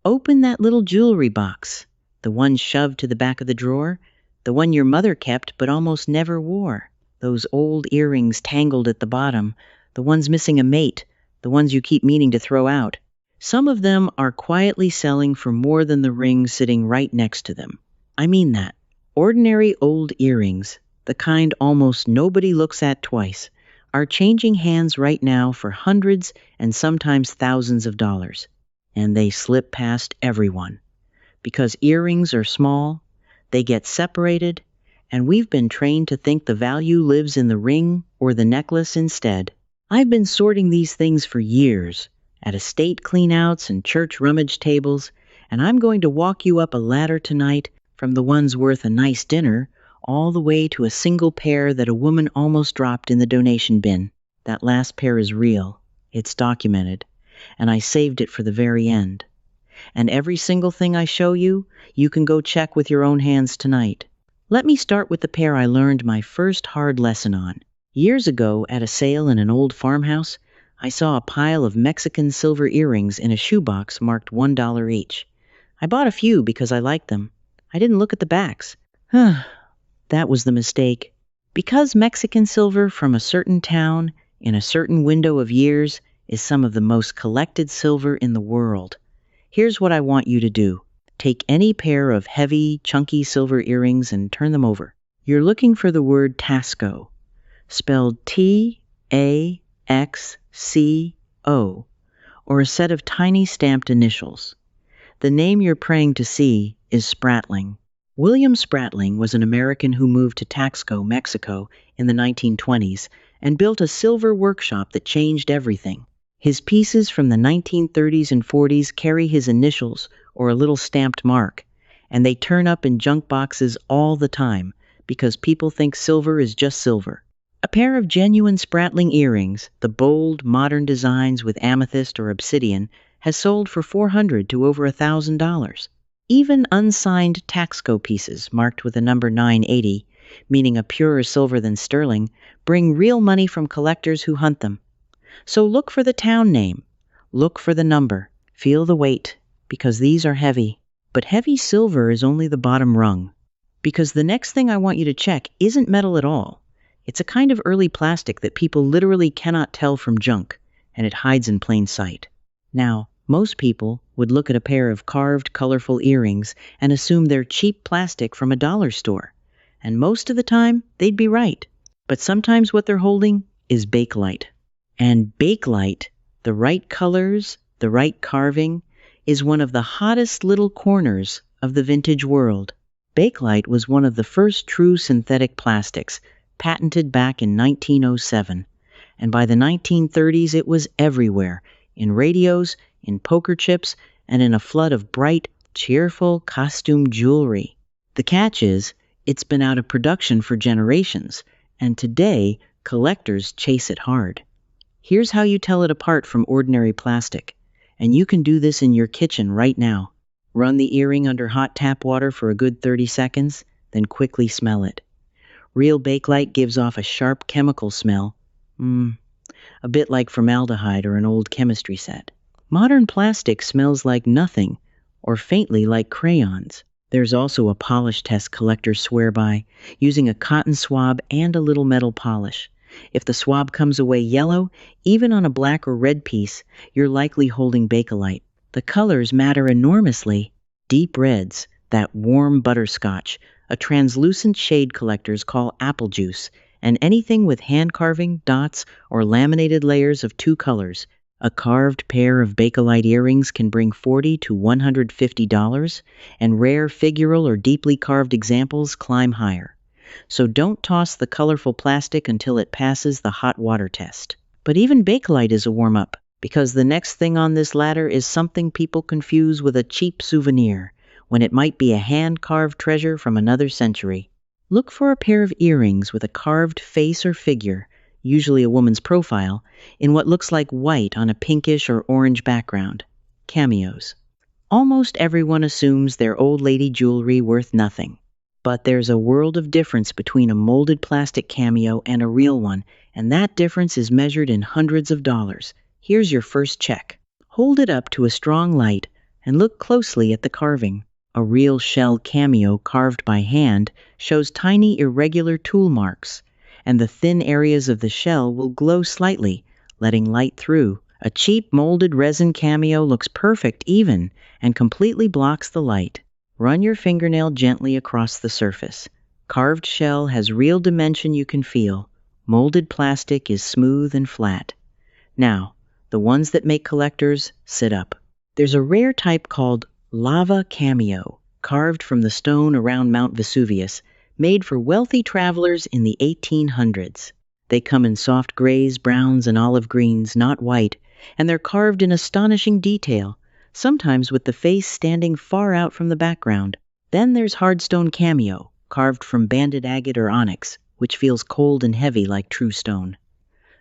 Open that little jewelry box, the one shoved to the back of the drawer, the one your mother kept but almost never wore. Those old earrings tangled at the bottom, the ones missing a mate, the ones you keep meaning to throw out. Some of them are quietly selling for more than the ring sitting right next to them. I mean that. Ordinary old earrings, the kind almost nobody looks at twice, are changing hands right now for hundreds and sometimes thousands of dollars. And they slip past everyone. Because earrings are small, they get separated, and we've been trained to think the value lives in the ring or the necklace instead. I've been sorting these things for years, at estate cleanouts and church rummage tables, and I'm going to walk you up a ladder tonight from the ones worth a nice dinner all the way to a single pair that a woman almost dropped in the donation bin. That last pair is real. It's documented. And I saved it for the very end. And every single thing I show you, you can go check with your own hands tonight. Let me start with the pair I learned my first hard lesson on. Years ago, at a sale in an old farmhouse, I saw a pile of Mexican silver earrings in a shoebox marked $1 each. I bought a few because I liked them. I didn't look at the backs. That was the mistake. Because Mexican silver from a certain town, in a certain window of years, is some of the most collected silver in the world. Here's what I want you to do. Take any pair of heavy, chunky silver earrings and turn them over. You're looking for the word Taxco, spelled T-A-X-C-O, or a set of tiny stamped initials. The name you're praying to see is Spratling. William Spratling was an American who moved to Taxco, Mexico, in the 1920s and built a silver workshop that changed everything. His pieces from the 1930s and 40s carry his initials or a little stamped mark, and they turn up in junk boxes all the time because people think silver is just silver. A pair of genuine Spratling earrings, the bold, modern designs with amethyst or obsidian, has sold for $400 to over $1,000. Even unsigned Taxco pieces marked with the number 980, meaning a purer silver than sterling, bring real money from collectors who hunt them. So look for the town name, look for the number, feel the weight, because these are heavy. But heavy silver is only the bottom rung, because the next thing I want you to check isn't metal at all. It's a kind of early plastic that people literally cannot tell from junk, and it hides in plain sight. Now, most people would look at a pair of carved, colorful earrings and assume they're cheap plastic from a dollar store. And most of the time, they'd be right. But sometimes what they're holding is Bakelite. And Bakelite, the right colors, the right carving, is one of the hottest little corners of the vintage world. Bakelite was one of the first true synthetic plastics, patented back in 1907. And by the 1930s, it was everywhere, in radios, in poker chips, and in a flood of bright, cheerful costume jewelry. The catch is, it's been out of production for generations, and today, collectors chase it hard. Here's how you tell it apart from ordinary plastic, and you can do this in your kitchen right now. Run the earring under hot tap water for a good 30 seconds, then quickly smell it. Real Bakelite gives off a sharp chemical smell, a bit like formaldehyde or an old chemistry set. Modern plastic smells like nothing, or faintly like crayons. There's also a polish test collectors swear by, using a cotton swab and a little metal polish. If the swab comes away yellow, even on a black or red piece, you're likely holding Bakelite. The colors matter enormously. Deep reds, that warm butterscotch, a translucent shade collectors call apple juice, and anything with hand carving, dots, or laminated layers of two colors. A carved pair of Bakelite earrings can bring $40 to $150, and rare figural or deeply carved examples climb higher. So don't toss the colorful plastic until it passes the hot water test. But even Bakelite is a warm-up, because the next thing on this ladder is something people confuse with a cheap souvenir, when it might be a hand-carved treasure from another century. Look for a pair of earrings with a carved face or figure, usually a woman's profile, in what looks like white on a pinkish or orange background. Cameos. Almost everyone assumes their old lady jewelry worth nothing. But there's a world of difference between a molded plastic cameo and a real one, and that difference is measured in hundreds of dollars. Here's your first check. Hold it up to a strong light and look closely at the carving. A real shell cameo carved by hand shows tiny irregular tool marks, and the thin areas of the shell will glow slightly, letting light through. A cheap molded resin cameo looks perfect even and completely blocks the light. Run your fingernail gently across the surface. Carved shell has real dimension you can feel. Molded plastic is smooth and flat. Now, the ones that make collectors sit up. There's a rare type called lava cameo, carved from the stone around Mount Vesuvius, made for wealthy travelers in the 1800s. They come in soft grays, browns, and olive greens, not white, and they're carved in astonishing detail, sometimes with the face standing far out from the background. Then there's hardstone cameo, carved from banded agate or onyx, which feels cold and heavy like true stone.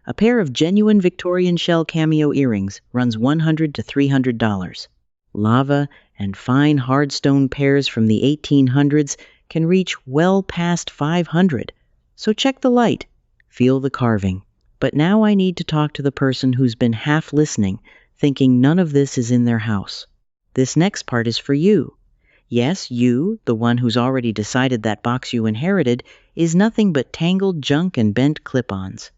A pair of genuine Victorian shell cameo earrings runs $100 to $300. Lava and fine hardstone pairs from the 1800s can reach well past $500. So check the light, feel the carving. But now I need to talk to the person who's been half listening, thinking none of this is in their house. This next part is for you. Yes, you, the one who's already decided that box you inherited, is nothing but tangled junk and bent clip-ons.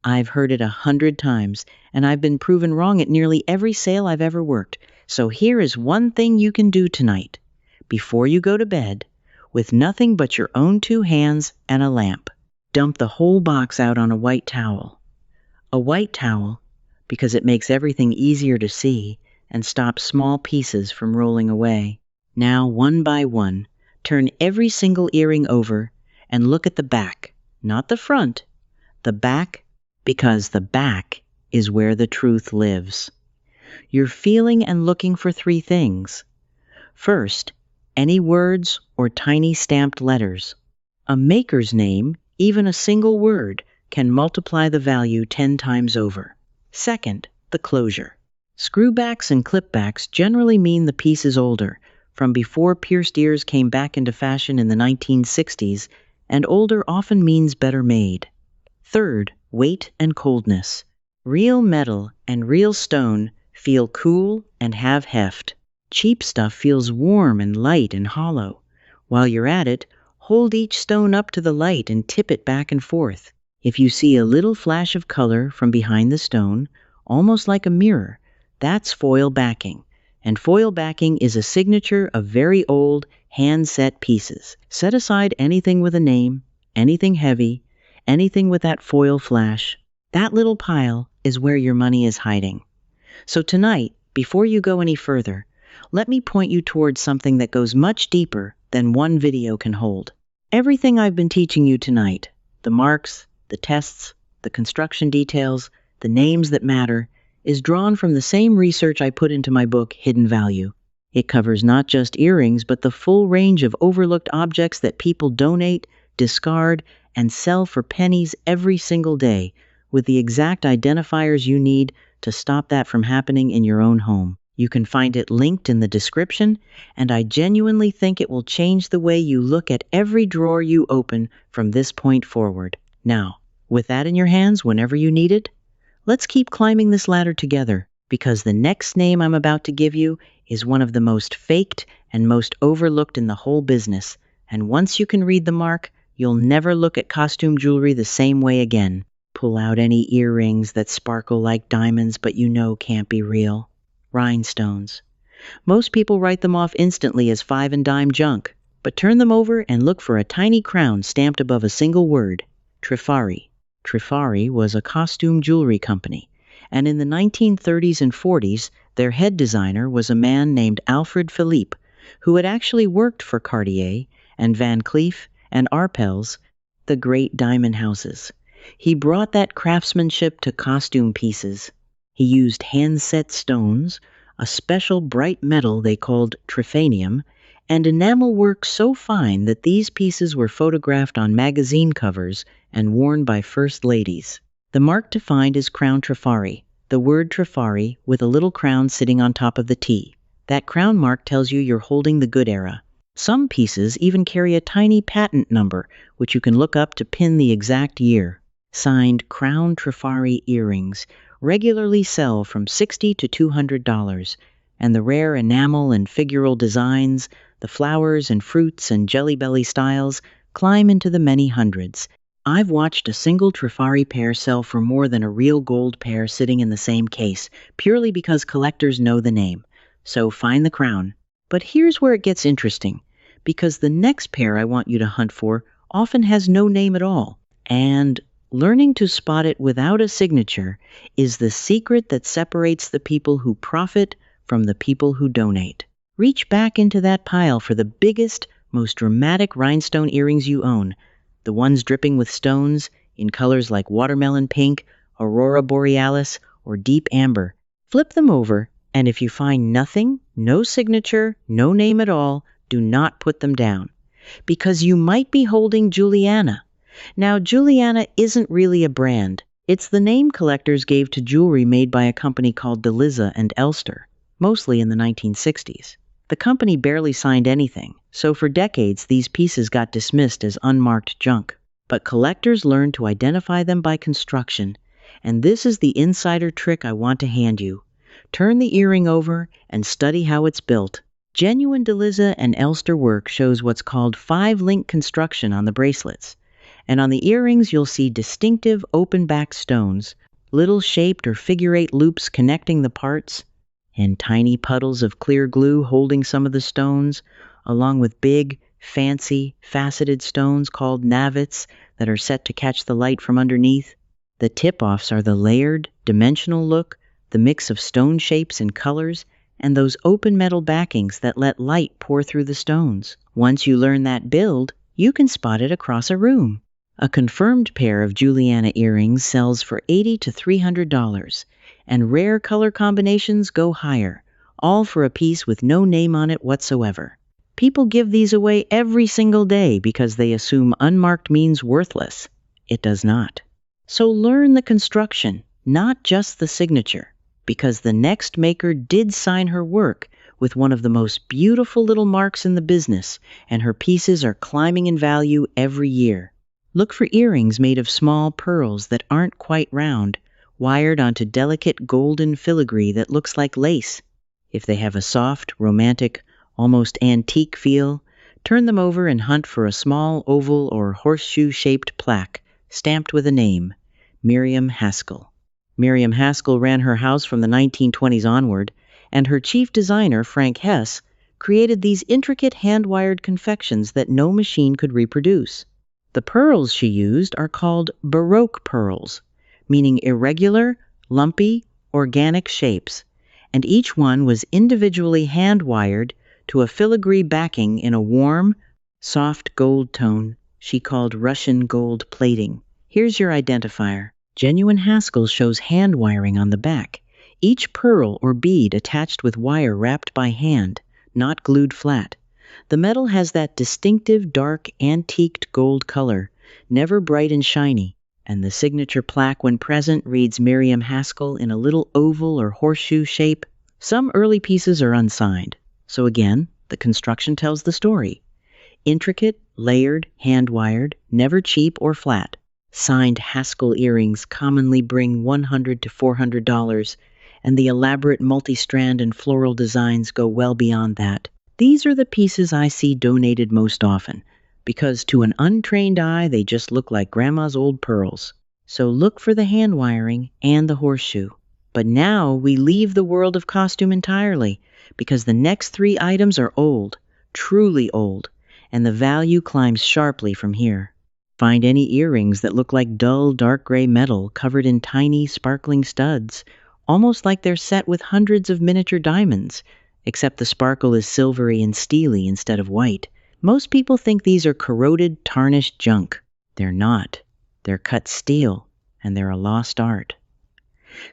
I've heard it 100 times, and I've been proven wrong at nearly every sale I've ever worked. So here is one thing you can do tonight, before you go to bed, with nothing but your own 2 hands and a lamp. Dump the whole box out on a white towel. A white towel, because it makes everything easier to see and stops small pieces from rolling away. Now, one by one, turn every single earring over and look at the back, not the front, the back, because the back is where the truth lives. You're feeling and looking for 3 things. First, any words or tiny stamped letters. A maker's name, even a single word, can multiply the value 10 times over. Second, the closure. Screwbacks and clipbacks generally mean the piece is older, from before pierced ears came back into fashion in the 1960s, and older often means better made. Third, weight and coldness. Real metal and real stone feel cool and have heft. Cheap stuff feels warm and light and hollow. While you're at it, hold each stone up to the light and tip it back and forth. If you see a little flash of color from behind the stone, almost like a mirror, that's foil backing. And foil backing is a signature of very old, hand-set pieces. Set aside anything with a name, anything heavy, anything with that foil flash. That little pile is where your money is hiding. So tonight, before you go any further, let me point you towards something that goes much deeper than one video can hold. Everything I've been teaching you tonight, the marks, the tests, the construction details, the names that matter, is drawn from the same research I put into my book, Hidden Value. It covers not just earrings, but the full range of overlooked objects that people donate, discard, and sell for pennies every single day, with the exact identifiers you need to stop that from happening in your own home. You can find it linked in the description, and I genuinely think it will change the way you look at every drawer you open from this point forward. Now, with that in your hands whenever you need it, let's keep climbing this ladder together, because the next name I'm about to give you is one of the most faked and most overlooked in the whole business, and once you can read the mark, you'll never look at costume jewelry the same way again. Pull out any earrings that sparkle like diamonds but you know can't be real. Rhinestones. Most people write them off instantly as 5 and dime junk, but turn them over and look for a tiny crown stamped above a single word, Trifari. Trifari was a costume jewelry company, and in the 1930s and 40s, their head designer was a man named Alfred Philippe, who had actually worked for Cartier and Van Cleef and Arpels, the great diamond houses. He brought that craftsmanship to costume pieces. He used hand-set stones, a special bright metal they called trifanium, and enamel work so fine that these pieces were photographed on magazine covers and worn by first ladies. The mark to find is crown Trifari, the word Trifari with a little crown sitting on top of the T. That crown mark tells you you're holding the good era. Some pieces even carry a tiny patent number, which you can look up to pin the exact year. Signed Crown Trifari earrings regularly sell from $60 to $200, and the rare enamel and figural designs, the flowers and fruits and jelly belly styles climb into the many hundreds. I've watched a single Trifari pair sell for more than a real gold pair sitting in the same case, purely because collectors know the name. So find the crown. But here's where it gets interesting, because the next pair I want you to hunt for often has no name at all. And learning to spot it without a signature is the secret that separates the people who profit from the people who donate. Reach back into that pile for the biggest, most dramatic rhinestone earrings you own, the ones dripping with stones in colors like watermelon pink, aurora borealis, or deep amber. Flip them over, and if you find nothing, no signature, no name at all, do not put them down, because you might be holding Juliana. Now, Juliana isn't really a brand. It's the name collectors gave to jewelry made by a company called DeLizza and Elster, mostly in the 1960s. The company barely signed anything, so for decades these pieces got dismissed as unmarked junk. But collectors learned to identify them by construction, and this is the insider trick I want to hand you. Turn the earring over and study how it's built. Genuine DeLizza and Elster work shows what's called 5-link construction on the bracelets. And on the earrings you'll see distinctive open-back stones, little shaped or figure-8 loops connecting the parts, and tiny puddles of clear glue holding some of the stones, along with big, fancy, faceted stones called navets that are set to catch the light from underneath. The tip-offs are the layered, dimensional look, the mix of stone shapes and colors, and those open metal backings that let light pour through the stones. Once you learn that build, you can spot it across a room. A confirmed pair of Juliana earrings sells for $80 to $300, and rare color combinations go higher, all for a piece with no name on it whatsoever. People give these away every single day because they assume unmarked means worthless. It does not. So learn the construction, not just the signature, because the next maker did sign her work with one of the most beautiful little marks in the business, and her pieces are climbing in value every year. Look for earrings made of small pearls that aren't quite round, wired onto delicate golden filigree that looks like lace. If they have a soft, romantic, almost antique feel, turn them over and hunt for a small oval or horseshoe-shaped plaque stamped with a name, Miriam Haskell. Miriam Haskell ran her house from the 1920s onward, and her chief designer, Frank Hess, created these intricate hand-wired confections that no machine could reproduce. The pearls she used are called Baroque pearls, meaning irregular, lumpy, organic shapes, and each one was individually hand-wired to a filigree backing in a warm, soft gold tone she called Russian gold plating. Here's your identifier. Genuine Haskell shows hand wiring on the back, each pearl or bead attached with wire wrapped by hand, not glued flat. The metal has that distinctive dark antiqued gold color, never bright and shiny, and the signature plaque when present reads Miriam Haskell in a little oval or horseshoe shape. Some early pieces are unsigned, so again, the construction tells the story. Intricate, layered, hand-wired, never cheap or flat. Signed Haskell earrings commonly bring $100 to $400, and the elaborate multi-strand and floral designs go well beyond that. These are the pieces I see donated most often, because to an untrained eye they just look like grandma's old pearls. So look for the hand wiring and the horseshoe. But now we leave the world of costume entirely, because the next 3 items are old, truly old, and the value climbs sharply from here. Find any earrings that look like dull, dark gray metal covered in tiny, sparkling studs, almost like they're set with hundreds of miniature diamonds, except the sparkle is silvery and steely instead of white. Most people think these are corroded, tarnished junk. They're not. They're cut steel, and they're a lost art.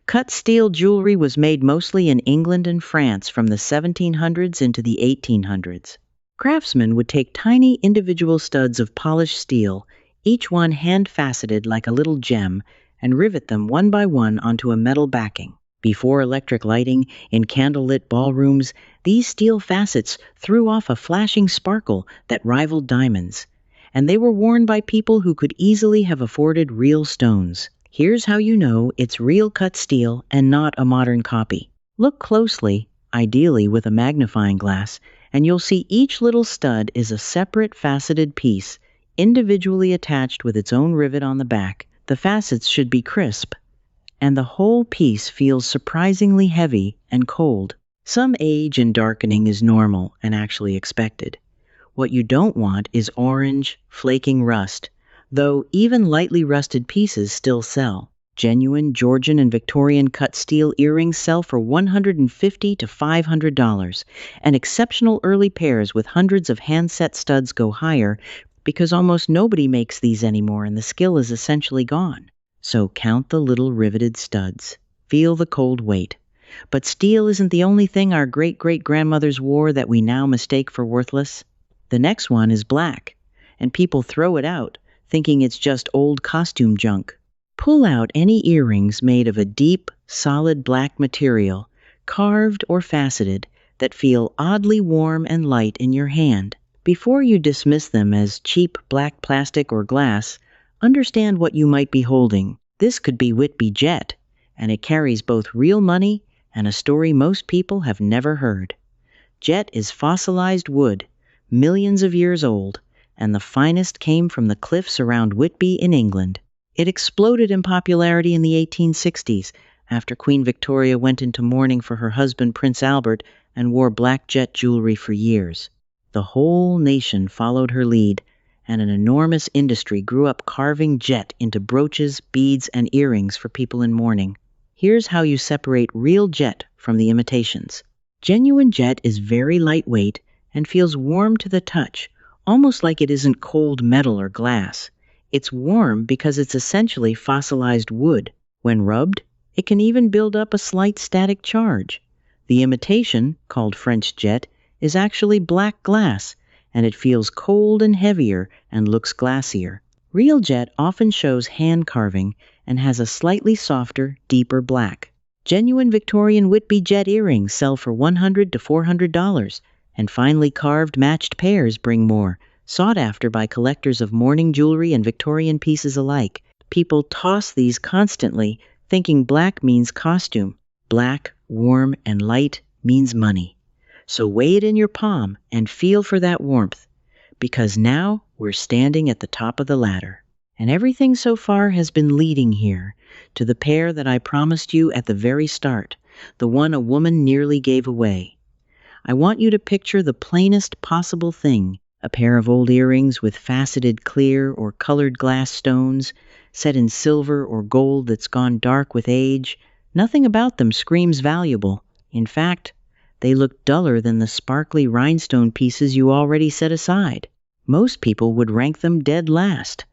Cut steel jewelry was made mostly in England and France from the 1700s into the 1800s. Craftsmen would take tiny individual studs of polished steel, each one hand-faceted like a little gem, and rivet them one by one onto a metal backing. Before electric lighting, in candlelit ballrooms, these steel facets threw off a flashing sparkle that rivaled diamonds, and they were worn by people who could easily have afforded real stones. Here's how you know it's real cut steel and not a modern copy. Look closely, ideally with a magnifying glass, and you'll see each little stud is a separate faceted piece, individually attached with its own rivet on the back. The facets should be crisp, and the whole piece feels surprisingly heavy and cold. Some age and darkening is normal and actually expected. What you don't want is orange, flaking rust, though even lightly rusted pieces still sell. Genuine Georgian and Victorian cut steel earrings sell for $150 to $500, and exceptional early pairs with hundreds of hand-set studs go higher because almost nobody makes these anymore and the skill is essentially gone. So count the little riveted studs. Feel the cold weight. But steel isn't the only thing our great-great-grandmothers wore that we now mistake for worthless. The next one is black, and people throw it out, thinking it's just old costume junk. Pull out any earrings made of a deep, solid black material, carved or faceted, that feel oddly warm and light in your hand. Before you dismiss them as cheap black plastic or glass, understand what you might be holding. This could be Whitby jet, and it carries both real money and a story most people have never heard. Jet is fossilized wood, millions of years old, and the finest came from the cliffs around Whitby in England. It exploded in popularity in the 1860s after Queen Victoria went into mourning for her husband Prince Albert and wore black jet jewelry for years. The whole nation followed her lead, and an enormous industry grew up carving jet into brooches, beads, and earrings for people in mourning. Here's how you separate real jet from the imitations. Genuine jet is very lightweight and feels warm to the touch, almost like it isn't cold metal or glass. It's warm because it's essentially fossilized wood. When rubbed, it can even build up a slight static charge. The imitation, called French jet, is actually black glass, and it feels cold and heavier and looks glassier. Real jet often shows hand carving and has a slightly softer, deeper black. Genuine Victorian Whitby jet earrings sell for $100 to $400, and finely carved matched pairs bring more, sought after by collectors of mourning jewelry and Victorian pieces alike. People toss these constantly, thinking black means costume. Black, warm, and light means money. So weigh it in your palm and feel for that warmth, because now we're standing at the top of the ladder. And everything so far has been leading here, to the pair that I promised you at the very start, the one a woman nearly gave away. I want you to picture the plainest possible thing, a pair of old earrings with faceted clear or colored glass stones, set in silver or gold that's gone dark with age. Nothing about them screams valuable. In fact, they look duller than the sparkly rhinestone pieces you already set aside. Most people would rank them dead last.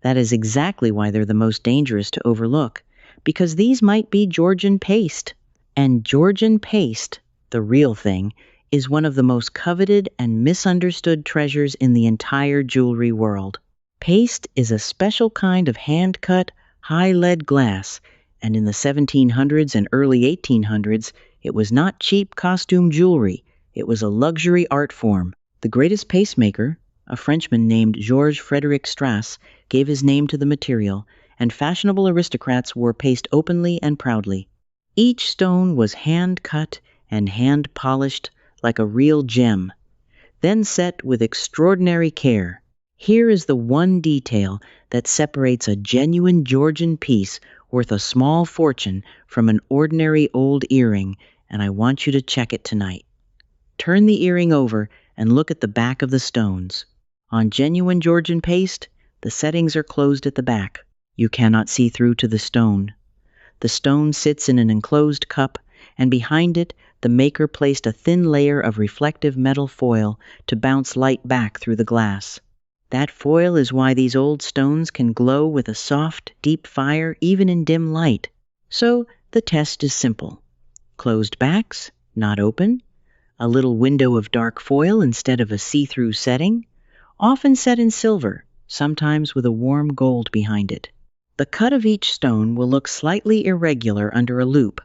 That is exactly why they're the most dangerous to overlook, because these might be Georgian paste. And Georgian paste, the real thing, is one of the most coveted and misunderstood treasures in the entire jewelry world. Paste is a special kind of hand-cut, high-lead glass, and in the 1700s and early 1800s, it was not cheap costume jewelry, it was a luxury art form. The greatest pastemaker, a Frenchman named Georges Frédéric Strass, gave his name to the material, and fashionable aristocrats wore paste openly and proudly. Each stone was hand-cut and hand-polished like a real gem, then set with extraordinary care. Here is the one detail that separates a genuine Georgian piece worth a small fortune from an ordinary old earring, and I want you to check it tonight. Turn the earring over and look at the back of the stones. On genuine Georgian paste, the settings are closed at the back. You cannot see through to the stone. The stone sits in an enclosed cup, and behind it, the maker placed a thin layer of reflective metal foil to bounce light back through the glass. That foil is why these old stones can glow with a soft, deep fire even in dim light. So the test is simple. Closed backs, not open, a little window of dark foil instead of a see-through setting, often set in silver, sometimes with a warm gold behind it. The cut of each stone will look slightly irregular under a loupe,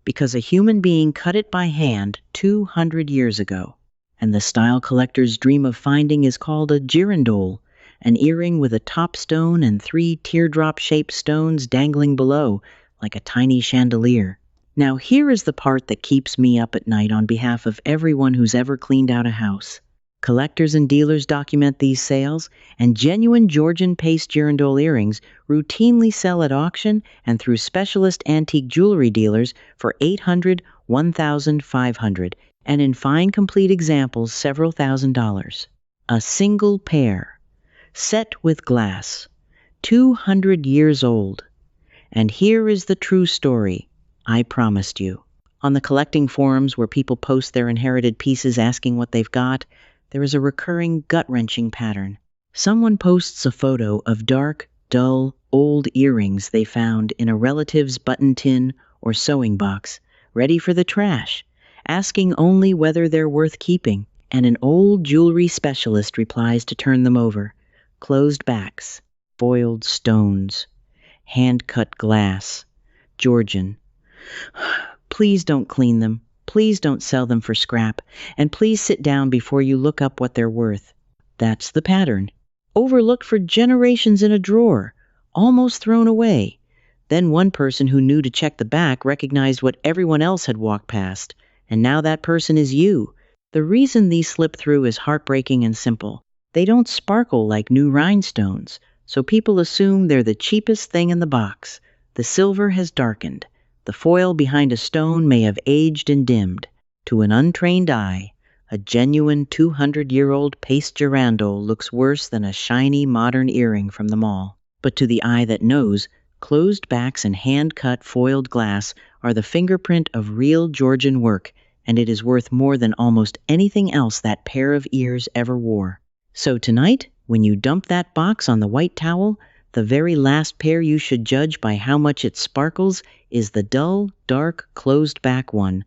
because a human being cut it by hand 200 years ago. And the style collector's dream of finding is called a girandole, an earring with a top stone and 3 teardrop-shaped stones dangling below, like a tiny chandelier. Now here is the part that keeps me up at night on behalf of everyone who's ever cleaned out a house. Collectors and dealers document these sales, and genuine Georgian paste girandole earrings routinely sell at auction and through specialist antique jewelry dealers for $800, $1,500, and in fine complete examples several $1,000s. A single pair, set with glass, 200 years old. And here is the true story I promised you. On the collecting forums where people post their inherited pieces asking what they've got, there is a recurring gut-wrenching pattern. Someone posts a photo of dark, dull, old earrings they found in a relative's button tin or sewing box, ready for the trash, asking only whether they're worth keeping, and an old jewelry specialist replies to turn them over. Closed backs, foiled stones, hand-cut glass, Georgian. Please don't clean them. Please don't sell them for scrap, and please sit down before you look up what they're worth. That's the pattern. Overlooked for generations in a drawer, almost thrown away. Then one person who knew to check the back recognized what everyone else had walked past, and now that person is you. The reason these slip through is heartbreaking and simple. They don't sparkle like new rhinestones, so people assume they're the cheapest thing in the box. The silver has darkened. The foil behind a stone may have aged and dimmed. To an untrained eye, a genuine 200-year-old paste girandole looks worse than a shiny modern earring from the mall. But to the eye that knows, closed backs and hand-cut foiled glass are the fingerprint of real Georgian work, and it is worth more than almost anything else that pair of ears ever wore. So tonight, when you dump that box on the white towel, the very last pair you should judge by how much it sparkles is the dull, dark, closed-back one.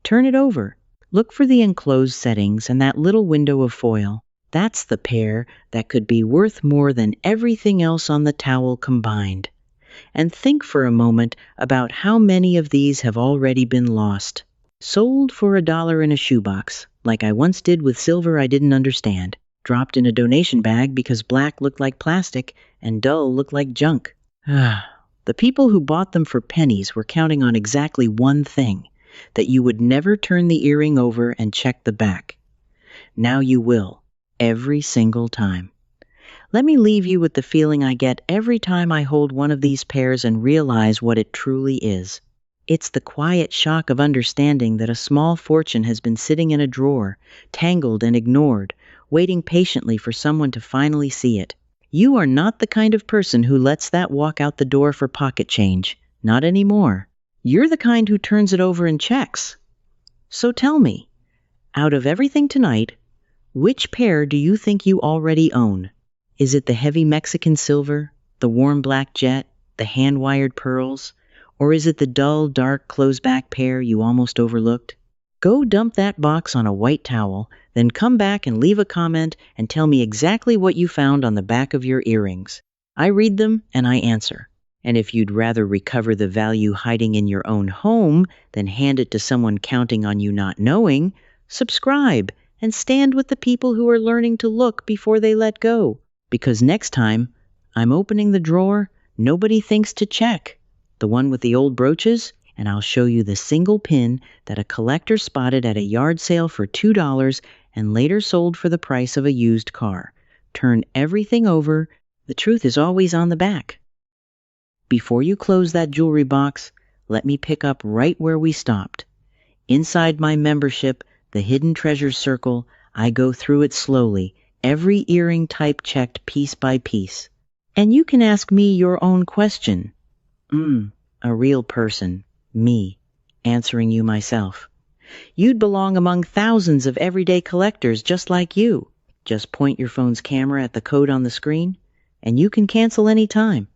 Turn it over. Look for the enclosed settings and that little window of foil. That's the pair that could be worth more than everything else on the towel combined. And think for a moment about how many of these have already been lost. Sold for $1 in a shoebox, like I once did with silver I didn't understand. Dropped in a donation bag because black looked like plastic and dull looked like junk. The people who bought them for pennies were counting on exactly one thing, that you would never turn the earring over and check the back. Now you will, every single time. Let me leave you with the feeling I get every time I hold one of these pairs and realize what it truly is. It's the quiet shock of understanding that a small fortune has been sitting in a drawer, tangled and ignored, waiting patiently for someone to finally see it. You are not the kind of person who lets that walk out the door for pocket change. Not anymore. You're the kind who turns it over and checks. So tell me, out of everything tonight, which pair do you think you already own? Is it the heavy Mexican silver, the warm black jet, the hand-wired pearls, or is it the dull, dark, closed-back pair you almost overlooked? Go dump that box on a white towel, then come back and leave a comment and tell me exactly what you found on the back of your earrings. I read them and I answer. And if you'd rather recover the value hiding in your own home than hand it to someone counting on you not knowing, subscribe and stand with the people who are learning to look before they let go. Because next time, I'm opening the drawer nobody thinks to check, the one with the old brooches, and I'll show you the single pin that a collector spotted at a yard sale for $2 and later sold for the price of a used car. Turn everything over. The truth is always on the back. Before you close that jewelry box, let me pick up right where we stopped. Inside my membership, the Hidden Treasures Circle, I go through it slowly, every earring type checked piece by piece. And you can ask me your own question. A real person. Me, answering you myself. You'd belong among thousands of everyday collectors just like you. Just point your phone's camera at the code on the screen, and you can cancel any time.